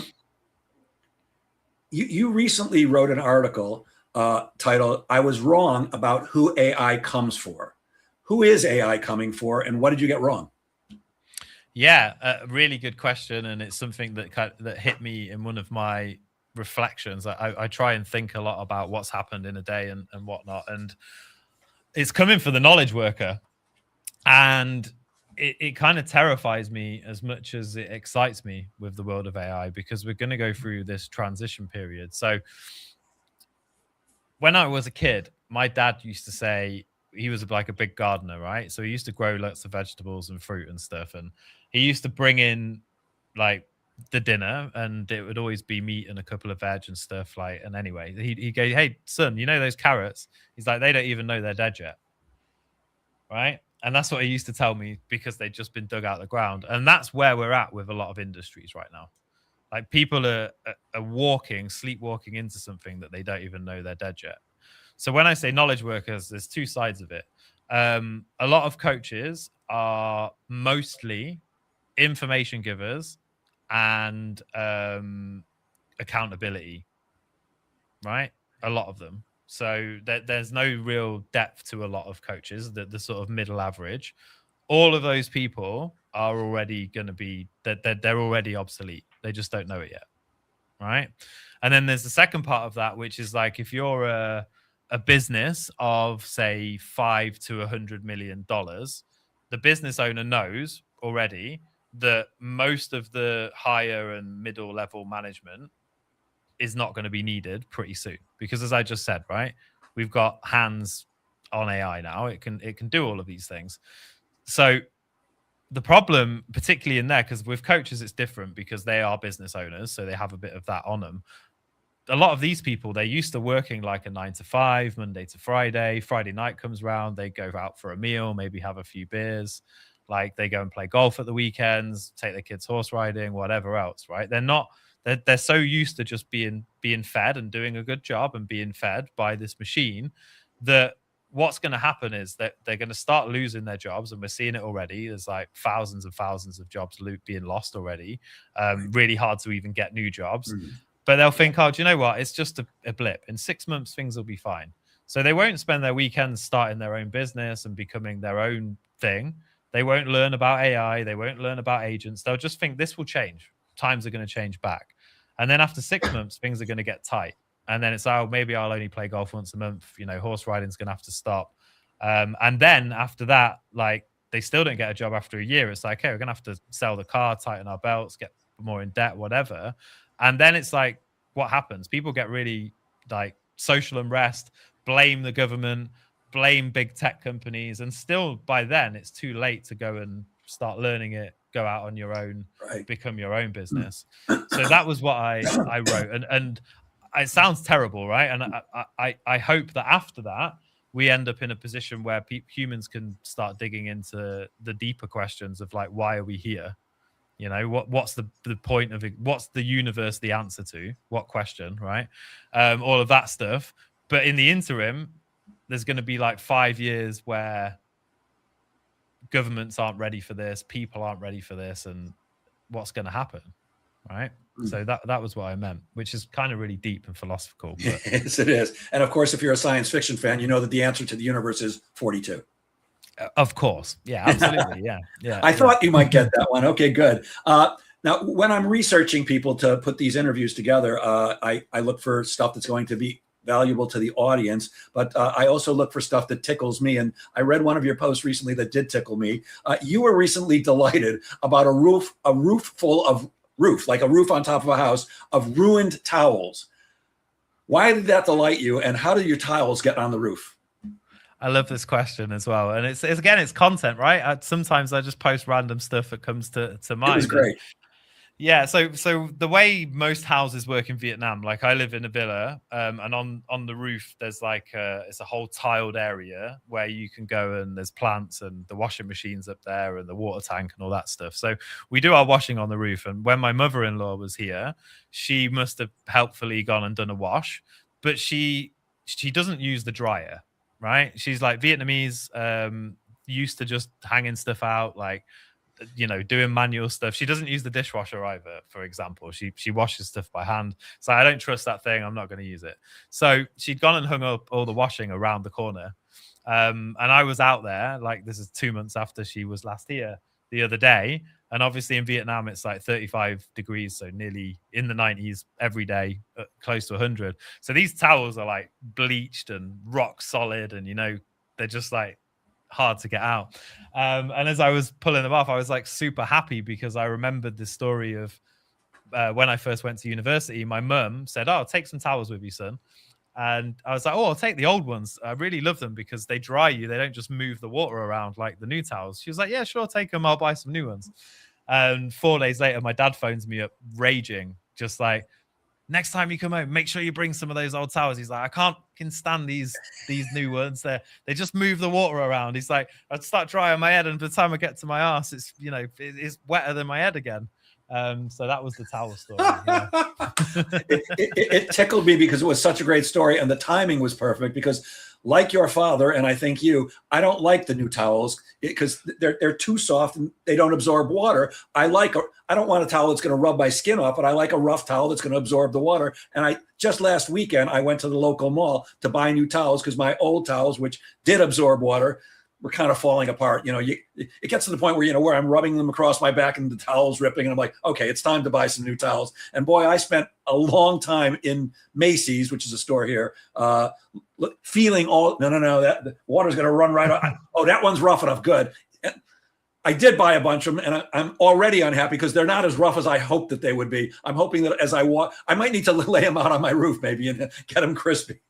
You recently wrote an article titled "I Was Wrong About Who AI Comes For." Who is AI coming for, and what did you get wrong? Yeah, a really good question, and it's something that hit me in one of my reflections. I try and think a lot about what's happened in a day and whatnot, and it's coming for the knowledge worker. And it kind of terrifies me as much as it excites me with the world of AI, because we're going to go through this transition period. So when I was a kid, my dad used to say, he was like a big gardener, right? So he used to grow lots of vegetables and fruit and stuff. And he used to bring in like the dinner, and it would always be meat and a couple of veg and stuff. Like, and anyway, he'd go, "Hey son, you know those carrots?" He's like, "They don't even know they're dead yet." Right. And that's what he used to tell me, because they'd just been dug out of the ground. And that's where we're at with a lot of industries right now. Like people are sleepwalking into something that they don't even know they're dead yet. So when I say knowledge workers, there's two sides of it. A lot of coaches are mostly information givers and accountability, right? A lot of them. So there's no real depth to a lot of coaches, the sort of middle average. All of those people are already going to be, they're already obsolete. They just don't know it yet, right? And then there's the second part of that, which is like, if you're a business of say $5 to $100 million, the business owner knows already that most of the higher and middle level management is not going to be needed pretty soon, because as I just said, right, we've got hands on AI now. It can do all of these things. So the problem, particularly in there, because with coaches it's different because they are business owners, so they have a bit of that on them. A lot of these people, they're used to working like a 9 to 5, Monday to Friday. Friday night comes around, they go out for a meal, maybe have a few beers, like they go and play golf at the weekends, take their kids horse riding, whatever else, right? They're so used to just being fed and doing a good job and being fed by this machine that what's going to happen is that they're going to start losing their jobs, and we're seeing it already. There's like thousands of jobs being lost already. Really hard to even get new jobs. But they'll think, oh, do you know what? It's just a blip. In 6 months, things will be fine. So they won't spend their weekends starting their own business and becoming their own thing. They won't learn about AI. They won't learn about agents. They'll just think this will change. Times are going to change back. And then after 6 months, things are going to get tight. And then it's, oh, maybe I'll only play golf once a month. You know, horse riding's going to have to stop. And then after that, like, they still don't get a job after a year. It's like, hey, we're going to have to sell the car, tighten our belts, get more in debt, whatever. And then it's like, what happens? People get really like social unrest, blame the government, blame big tech companies. And still by then it's too late to go and start learning it, go out on your own, become your own business. So that was what I wrote. And it sounds terrible, right? And I hope that after that, we end up in a position where humans can start digging into the deeper questions of like, why are we here? You know, what's the point of it? What's the universe the answer to? What question, right? All of that stuff. But in the interim, there's going to be like 5 years where governments aren't ready for this, people aren't ready for this, and what's going to happen, right? So that was what I meant, which is kind of really deep and philosophical. But... Yes, it is. And of course, if you're a science fiction fan, you know that the answer to the universe is 42. Of course. Yeah, absolutely. Yeah. I thought you might get that one. Okay, good. Now, when I'm researching people to put these interviews together, I look for stuff that's going to be valuable to the audience, but I also look for stuff that tickles me. And I read one of your posts recently that did tickle me. You were recently delighted about a roof like a roof on top of a house of ruined towels. Why did that delight you? And how did your towels get on the roof? I love this question as well. And it's again, it's content, right? Sometimes I just post random stuff that comes to mind. It was great. Yeah, so the way most houses work in Vietnam, like I live in a villa, and on the roof there's like it's a whole tiled area where you can go, and there's plants and the washing machine's up there and the water tank and all that stuff. So we do our washing on the roof. And when my mother-in-law was here, she must have helpfully gone and done a wash, but she doesn't use the dryer, right? She's like Vietnamese, used to just hanging stuff out, like, you know, doing manual stuff. She doesn't use the dishwasher either, for example. She washes stuff by hand. So I don't trust that thing. I'm not going to use it. So she'd gone and hung up all the washing around the corner. And I was out there, like, this is 2 months after she was last here, the other day. And obviously in Vietnam, it's like 35 degrees. So nearly in the 90s every day, close to 100. So these towels are like bleached and rock solid. And, you know, they're just like hard to get out. And as I was pulling them off, I was like super happy because I remembered the story of when I first went to university. My mum said, "Oh, take some towels with you, son." And I was like, "Oh, I'll take the old ones. I really love them because they dry you. They don't just move the water around like the new towels." She was like, "Yeah, sure, take them. I'll buy some new ones." And 4 days later, my dad phones me up raging, just like, "Next time you come home, make sure you bring some of those old towels." He's like, "I can't stand these new ones. They just move the water around." He's like, "I'd start drying my head, and by the time I get to my arse, it's, you know, it's wetter than my head again." So that was the towel story. Yeah. It tickled me because it was such a great story, and the timing was perfect because, like your father, and I think you, I don't like the new towels because they're too soft and they don't absorb water. I don't want a towel that's going to rub my skin off, but I like a rough towel that's going to absorb the water. And just last weekend, I went to the local mall to buy new towels because my old towels, which did absorb water, were kind of falling apart. You know, it gets to the point where, you know, where I'm rubbing them across my back and the towel's ripping, and I'm like, okay, it's time to buy some new towels. And boy, I spent a long time in Macy's, which is a store here, feeling all, no, that the water's going to run right out. Oh, that one's rough enough. Good. I did buy a bunch of them, and I'm already unhappy because they're not as rough as I hoped that they would be. I'm hoping that as I walk, I might need to lay them out on my roof maybe and get them crispy.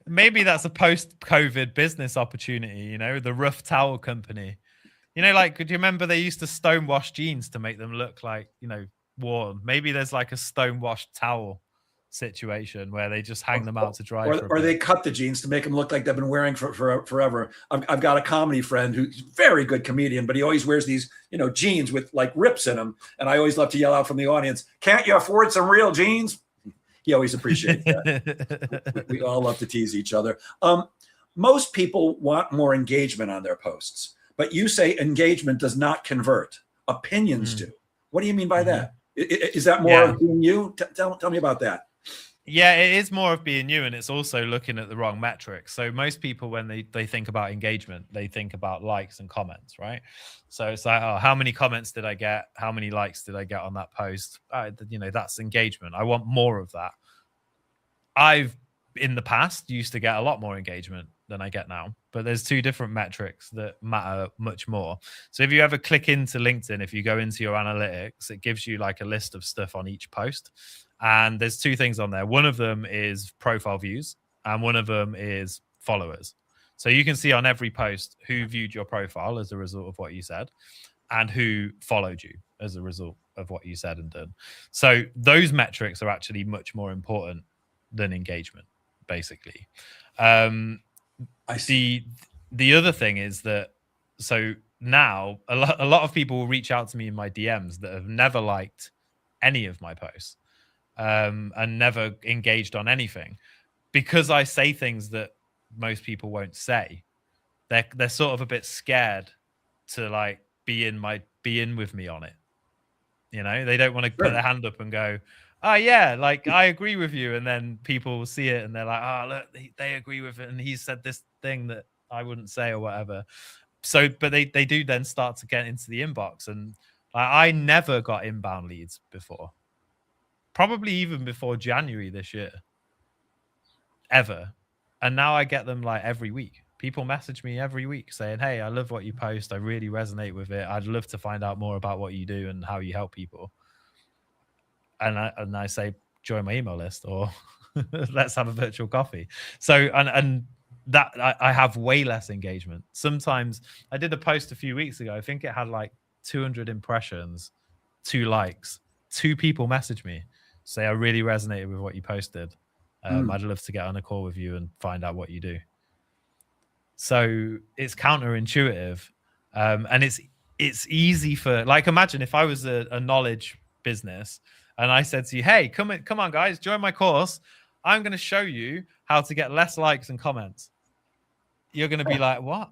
Maybe that's a post-COVID business opportunity, you know, the rough towel company. You know, like, do you remember they used to stonewash jeans to make them look like, you know, warm? Maybe there's like a stonewashed towel situation where they just hang them out to dry. Or they cut the jeans to make them look like they've been wearing for forever. I've got a comedy friend who's a very good comedian, but he always wears these, you know, jeans with like rips in them. And I always love to yell out from the audience, "Can't you afford some real jeans?" He always appreciates that. we all love to tease each other. Most people want more engagement on their posts, but you say engagement does not convert. Opinions do. What do you mean by that? Is that more of being you? Tell me about that. Yeah, it is more of being you, and it's also looking at the wrong metrics. So most people, when they think about engagement, they think about likes and comments, right? So it's like, oh, how many comments did I get? How many likes did I get on that post? You know, that's engagement. I want more of that. I've, in the past, used to get a lot more engagement than I get now, but there's two different metrics that matter much more. So if you ever click into LinkedIn, if you go into your analytics, it gives you like a list of stuff on each post. And there's two things on there. One of them is profile views, and one of them is followers. So you can see on every post who viewed your profile as a result of what you said and who followed you as a result of what you said and done. So those metrics are actually much more important than engagement, basically. I see. The other thing is that, so now a lot of people will reach out to me in my DMs that have never liked any of my posts and never engaged on anything, because I say things that most people won't say. They're sort of a bit scared to like be in with me on it. You know, they don't want to put their hand up and go, "Oh yeah, like I agree with you," and then people will see it and they're like, "Oh look, they agree with it, and he said this thing that I wouldn't say," or whatever. So, but they do then start to get into the inbox, and I never got inbound leads before, probably even before January this year, ever. And now I get them like every week. People message me every week saying, "Hey, I love what you post. I really resonate with it. I'd love to find out more about what you do and how you help people." And I say, join my email list, or let's have a virtual coffee. So, and that I have way less engagement. Sometimes I did a post a few weeks ago. I think it had like 200 impressions, 2 likes, 2 people messaged me, say, "I really resonated with what you posted. I'd love to get on a call with you and find out what you do." So it's counterintuitive. And it's easy for, like, imagine if I was a knowledge business and I said to you, "Hey, come on, guys, join my course. I'm going to show you how to get less likes and comments." You're going to be like, "What?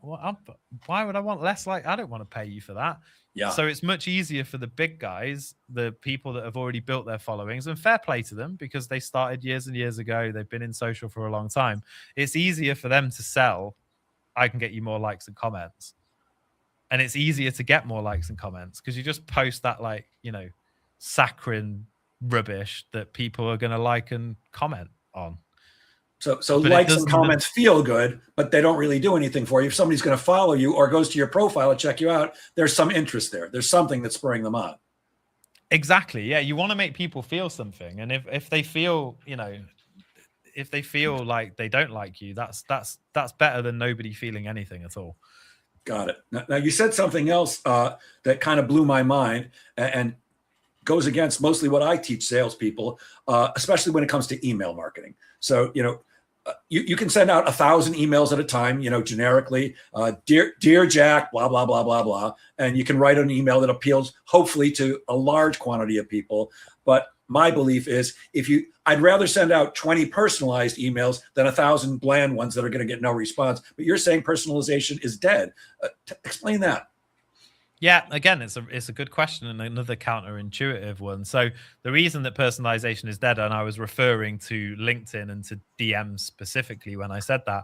Why would I want less like? I don't want to pay you for that." Yeah. So it's much easier for the big guys, the people that have already built their followings, and fair play to them because they started years and years ago. They've been in social for a long time. It's easier for them to sell, "I can get you more likes and comments." And it's easier to get more likes and comments because you just post that, like, you know, saccharine rubbish that people are going to like and comment on. So likes and comments feel good, but they don't really do anything for you. If somebody's going to follow you or goes to your profile and check you out, there's some interest there. There's something that's spurring them on. Exactly. Yeah. You want to make people feel something. And if they feel, you know, if they feel like they don't like you, that's better than nobody feeling anything at all. Got it. Now you said something else that kind of blew my mind and goes against mostly what I teach salespeople, especially when it comes to email marketing. So, you know, you can send out 1,000 emails at a time, you know, generically, dear Jack, blah, blah, blah, blah, blah. And you can write an email that appeals hopefully to a large quantity of people. But my belief is I'd rather send out 20 personalized emails than 1,000 bland ones that are going to get no response. But you're saying personalization is dead. Explain that. Yeah, again, it's a good question and another counterintuitive one. So the reason that personalization is dead, and I was referring to LinkedIn and to DMs specifically when I said that,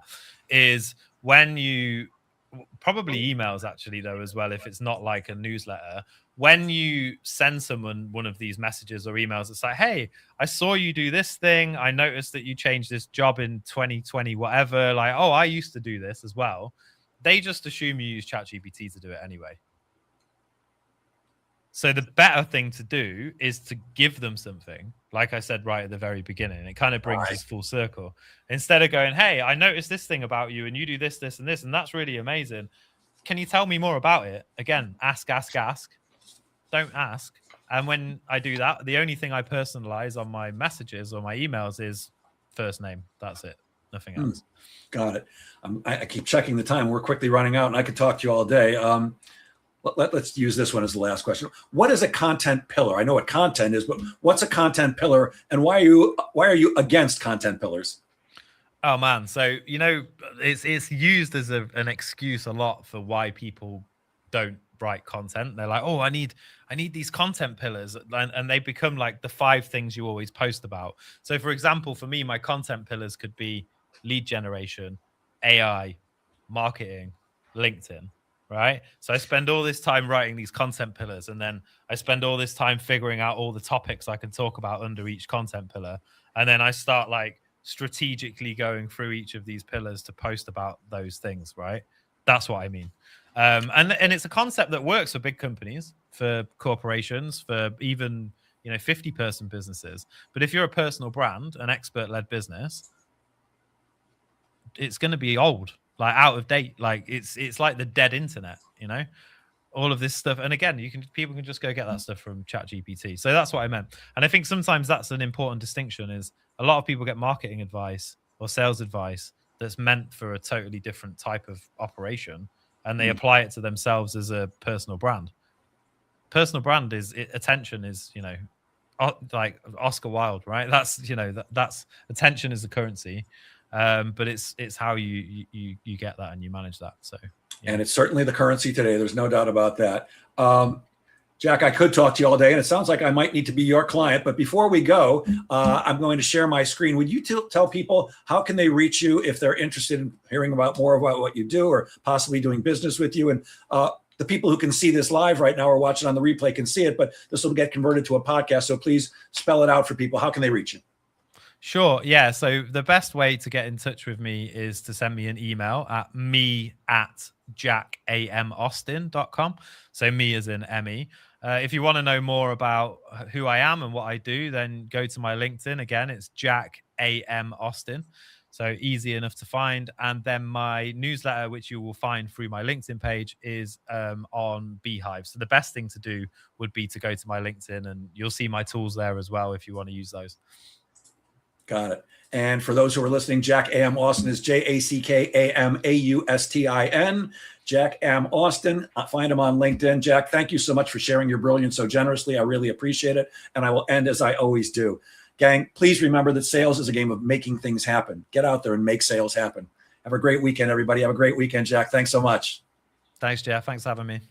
is when you, probably emails actually though as well, if it's not like a newsletter, when you send someone one of these messages or emails, it's like, "Hey, I saw you do this thing. I noticed that you changed this job in 2020, whatever. Like, oh, I used to do this as well." They just assume you use ChatGPT to do it anyway. So the better thing to do is to give them something, like I said right at the very beginning. It kind of brings us full circle. Instead of going, hey, I noticed this thing about you and you do this, this, and this, and that's really amazing. Can you tell me more about it? Again, ask. Don't ask. And when I do that, the only thing I personalize on my messages or my emails is first name. That's it. Nothing else. Got it. I keep checking the time. We're quickly running out, and I could talk to you all day. Let's use this one as the last question. What is a content pillar? I know what content is, but what's a content pillar, and why are you against content pillars? Oh man, so it's used as an excuse a lot for why people don't write content. They're like, oh, I need these content pillars, and they become like the 5 things you always post about. So for example, for me, my content pillars could be lead generation, AI, marketing, LinkedIn. Right. So I spend all this time writing these content pillars, and then I spend all this time figuring out all the topics I can talk about under each content pillar. And then I start like strategically going through each of these pillars to post about those things. Right. That's what I mean. And it's a concept that works for big companies, for corporations, for even 50-person businesses. But if you're a personal brand, an expert-led business, it's going to be old. Like out of date, like it's like the dead internet, all of this stuff. And again, people can just go get that stuff from ChatGPT. So that's what I meant. And I think sometimes that's an important distinction, is a lot of people get marketing advice or sales advice that's meant for a totally different type of operation, and they apply it to themselves as a personal brand. Personal brand attention is, like Oscar Wilde, right? That's, that's attention is the currency. But it's how you get that and you manage that. So, yeah. And it's certainly the currency today. There's no doubt about that. Jack, I could talk to you all day, and it sounds like I might need to be your client. But before we go, I'm going to share my screen. Would you tell people how can they reach you if they're interested in hearing more about what you do, or possibly doing business with you? And the people who can see this live right now or watch it on the replay can see it, but this will get converted to a podcast. So please spell it out for people. How can they reach you? Sure. Yeah. So the best way to get in touch with me is to send me an email at me@jackamaustin.com. So me as in Emmy. If you want to know more about who I am and what I do, then go to my LinkedIn. Again, it's Jack A.M. Austin. So easy enough to find. And then my newsletter, which you will find through my LinkedIn page, is on Beehive. So the best thing to do would be to go to my LinkedIn, and you'll see my tools there as well if you want to use those. Got it. And for those who are listening, Jack A.M. Austin is JACKAMAUSTIN. Jack M. Austin. Find him on LinkedIn. Jack, thank you so much for sharing your brilliance so generously. I really appreciate it. And I will end as I always do. Gang, please remember that sales is a game of making things happen. Get out there and make sales happen. Have a great weekend, everybody. Have a great weekend, Jack. Thanks so much. Thanks, Jeff. Thanks for having me.